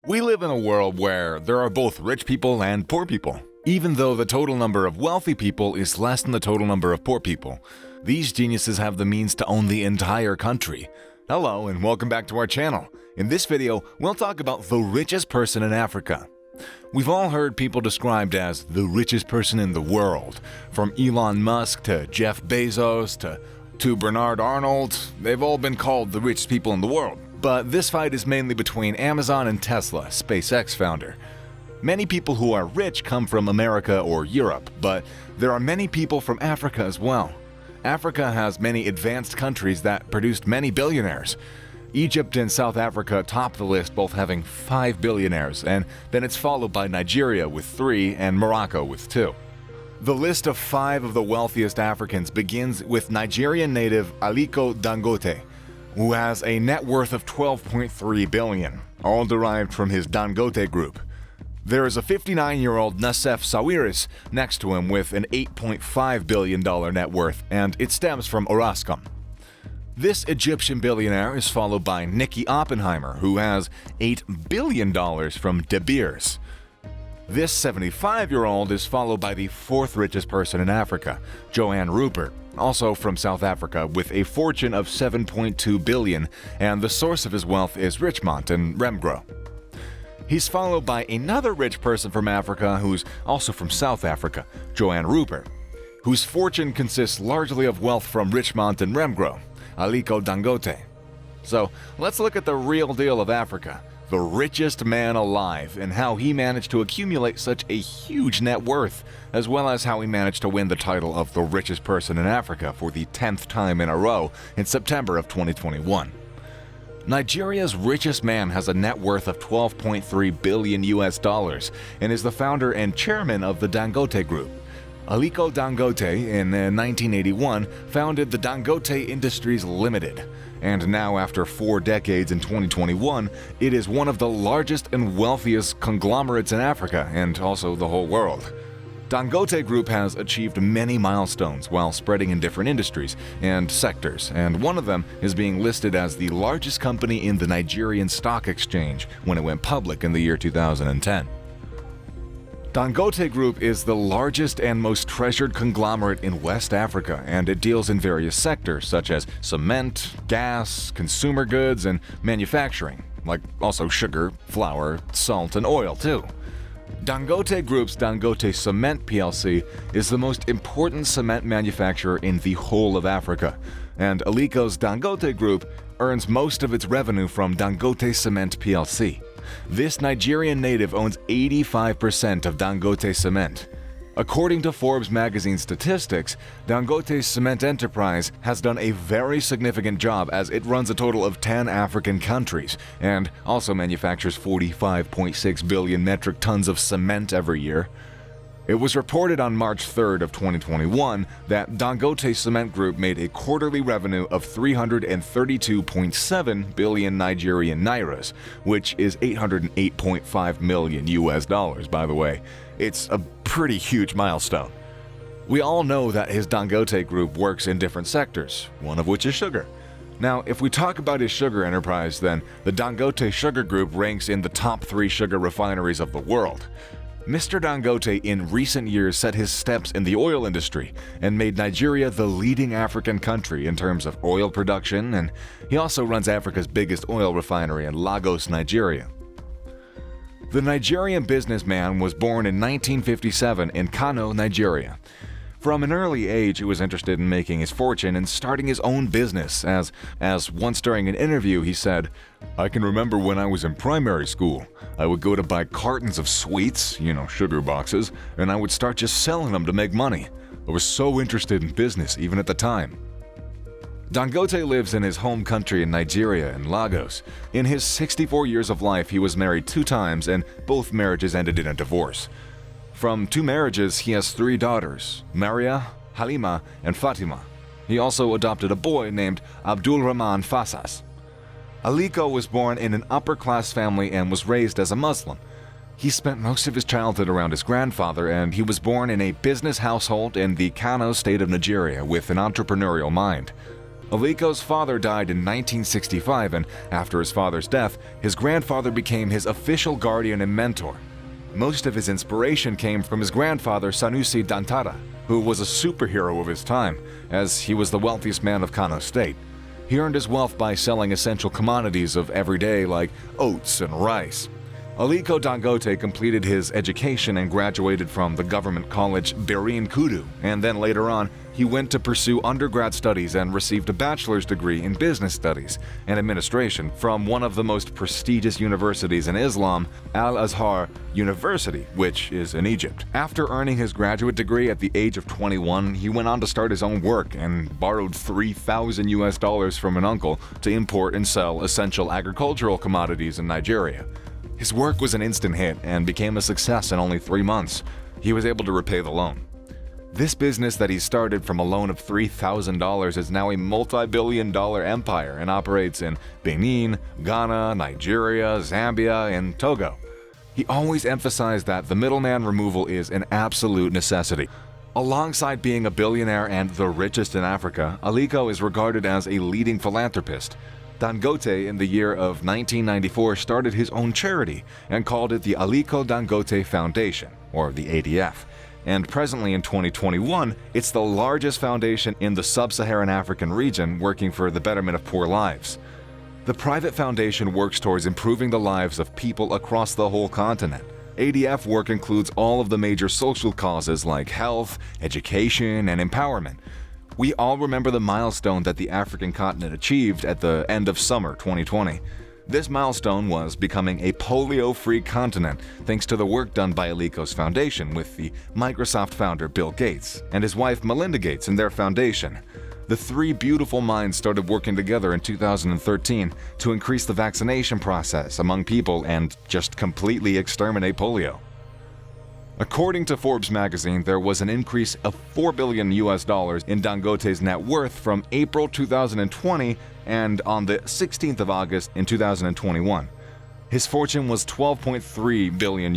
We live in a world where there are both rich people and poor people. Even though the total number of wealthy people is less than the total number of poor people, these geniuses have the means to own the entire country. Hello and welcome back to our channel. In this video, we'll talk about the richest person in Africa. We've all heard people described as the richest person in the world. From Elon Musk to Jeff Bezos to Bernard Arnold, they've all been called the richest people in the world. But this fight is mainly between Amazon and Tesla, SpaceX founder. Many people who are rich come from America or Europe, but there are many people from Africa as well. Africa has many advanced countries that produced many billionaires. Egypt and South Africa top the list, both having 5 billionaires, and then it's followed by Nigeria with 3 and Morocco with 2. The list of 5 of the wealthiest Africans begins with Nigerian native Aliko Dangote, who has a net worth of $12.3 billion, all derived from his Dangote Group. There is a 59-year-old Nassef Sawiris next to him with an $8.5 billion net worth, and it stems from Orascom. This Egyptian billionaire is followed by Nicky Oppenheimer, who has $8 billion from De Beers. This 75-year-old is followed by the 4th richest person in Africa, Johann Rupert, also from South Africa, with a fortune of $7.2 billion, and the source of his wealth is Richmond and Remgro. He's followed by another rich person from Africa who's also from South Africa, Johann Rupert, whose fortune consists largely of wealth from Richmond and Remgro, Aliko Dangote. So let's look at the real deal of Africa, the richest man alive, and how he managed to accumulate such a huge net worth, as well as how he managed to win the title of the richest person in Africa for the 10th time in a row in September of 2021. Nigeria's richest man has a net worth of $12.3 billion and is the founder and chairman of the Dangote Group. Aliko Dangote, in 1981, founded the Dangote Industries Limited, and now after 4 decades in 2021, it is one of the largest and wealthiest conglomerates in Africa and also the whole world. Dangote Group has achieved many milestones while spreading in different industries and sectors, and one of them is being listed as the largest company in the Nigerian stock exchange when it went public in the year 2010. Dangote Group is the largest and most treasured conglomerate in West Africa, and it deals in various sectors such as cement, gas, consumer goods, and manufacturing, like also sugar, flour, salt, and oil too. Dangote Group's Dangote Cement plc is the most important cement manufacturer in the whole of Africa, and Aliko's Dangote Group earns most of its revenue from Dangote Cement plc. This Nigerian native owns 85% of Dangote Cement. According to Forbes magazine statistics, Dangote Cement Enterprise has done a very significant job as it runs a total of 10 African countries and also manufactures 45.6 billion metric tons of cement every year. It was reported on March 3rd of 2021 that Dangote Cement Group made a quarterly revenue of 332.7 billion Nigerian nairas, which is $808.5 million by the way. It's a pretty huge milestone. We all know that his Dangote Group works in different sectors, one of which is sugar. Now, if we talk about his sugar enterprise, then the Dangote Sugar Group ranks in the top 3 sugar refineries of the world. Mr. Dangote in recent years set his steps in the oil industry and made Nigeria the leading African country in terms of oil production, and he also runs Africa's biggest oil refinery in Lagos, Nigeria. The Nigerian businessman was born in 1957 in Kano, Nigeria. From an early age, he was interested in making his fortune and starting his own business, as once during an interview he said, "I can remember when I was in primary school. I would go to buy cartons of sweets, sugar boxes, and I would start just selling them to make money. I was so interested in business even at the time." Dangote lives in his home country in Nigeria, in Lagos. In his 64 years of life, he was married 2 times, and both marriages ended in a divorce. From 2 marriages, he has 3 daughters, Maria, Halima, and Fatima. He also adopted a boy named Abdul Rahman Fasas. Aliko was born in an upper-class family and was raised as a Muslim. He spent most of his childhood around his grandfather, and he was born in a business household in the Kano state of Nigeria with an entrepreneurial mind. Aliko's father died in 1965, and after his father's death, his grandfather became his official guardian and mentor. Most of his inspiration came from his grandfather Sanusi Dantara, who was a superhero of his time, as he was the wealthiest man of Kano State. He earned his wealth by selling essential commodities of everyday like oats and rice. Aliko Dangote completed his education and graduated from the government college Birin Kudu, and then later on, he went to pursue undergrad studies and received a bachelor's degree in business studies and administration from one of the most prestigious universities in Islam, Al-Azhar University, which is in Egypt. After earning his graduate degree at the age of 21, he went on to start his own work and borrowed $3,000 from an uncle to import and sell essential agricultural commodities in Nigeria. His work was an instant hit and became a success in only 3 months. He was able to repay the loan. This business that he started from a loan of $3,000 is now a multi-billion-dollar empire and operates in Benin, Ghana, Nigeria, Zambia, and Togo. He always emphasized that the middleman removal is an absolute necessity. Alongside being a billionaire and the richest in Africa, Aliko is regarded as a leading philanthropist. Dangote, in the year of 1994, started his own charity and called it the Aliko Dangote Foundation, or the ADF. And presently in 2021, it's the largest foundation in the sub-Saharan African region working for the betterment of poor lives. The private foundation works towards improving the lives of people across the whole continent. ADF work includes all of the major social causes like health, education, and empowerment. We all remember the milestone that the African continent achieved at the end of summer 2020. This milestone was becoming a polio-free continent thanks to the work done by Aliko's foundation with the Microsoft founder Bill Gates and his wife Melinda Gates and their foundation. The three beautiful minds started working together in 2013 to increase the vaccination process among people and just completely exterminate polio. According to Forbes magazine, there was an increase of $4 billion in Dangote's net worth from April 2020 and on the 16th of August in 2021. His fortune was $12.3 billion.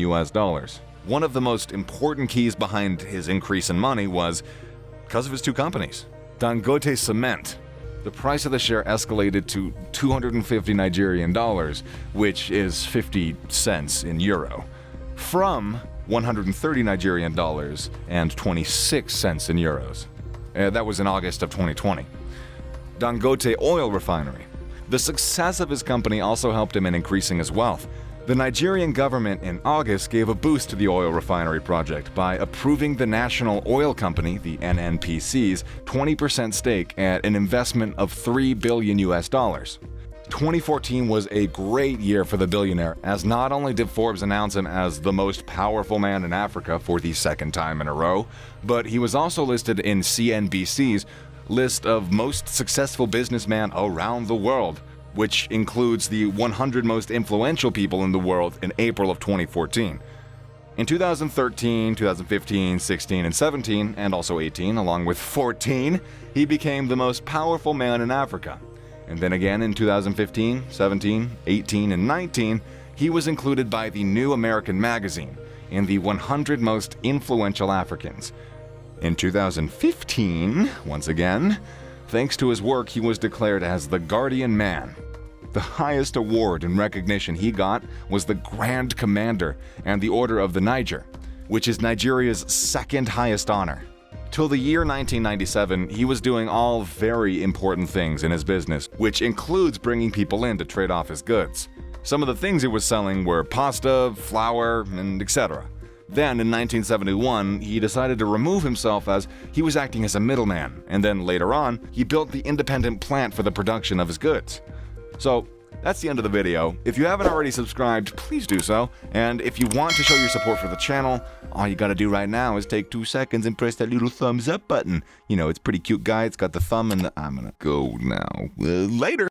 One of the most important keys behind his increase in money was because of his two companies. Dangote Cement. The price of the share escalated to 250 Nigerian dollars, which is 50 cents in euro, from 130 Nigerian dollars and 26 cents in euros. That was in August of 2020. Dangote Oil Refinery. The success of his company also helped him in increasing his wealth. The Nigerian government in August gave a boost to the oil refinery project by approving the National Oil Company, the NNPC's 20% stake at an investment of $3 billion. 2014 was a great year for the billionaire, as not only did Forbes announce him as the most powerful man in Africa for the second time in a row, but he was also listed in CNBC's list of most successful businessmen around the world, which includes the 100 most influential people in the world in April of 2014. In 2013, 2015, 16, and 17, and also 18, along with 14, he became the most powerful man in Africa. And then again in 2015, 17, 18, and 19, he was included by the New American Magazine in the 100 most influential Africans. In 2015, once again, thanks to his work, he was declared as the Guardian Man. The highest award and recognition he got was the Grand Commander and the Order of the Niger, which is Nigeria's second highest honor. Till the year 1997, he was doing all very important things in his business, which includes bringing people in to trade off his goods. Some of the things he was selling were pasta, flour, and etc. Then, in 1971, he decided to remove himself as he was acting as a middleman, and then later on, he built the independent plant for the production of his goods. So, that's the end of the video. If you haven't already subscribed, please do so. And if you want to show your support for the channel, all you gotta do right now is take 2 seconds and press that little thumbs up button. You know, it's pretty cute, guy. It's got the thumb and the... I'm gonna go now. Later!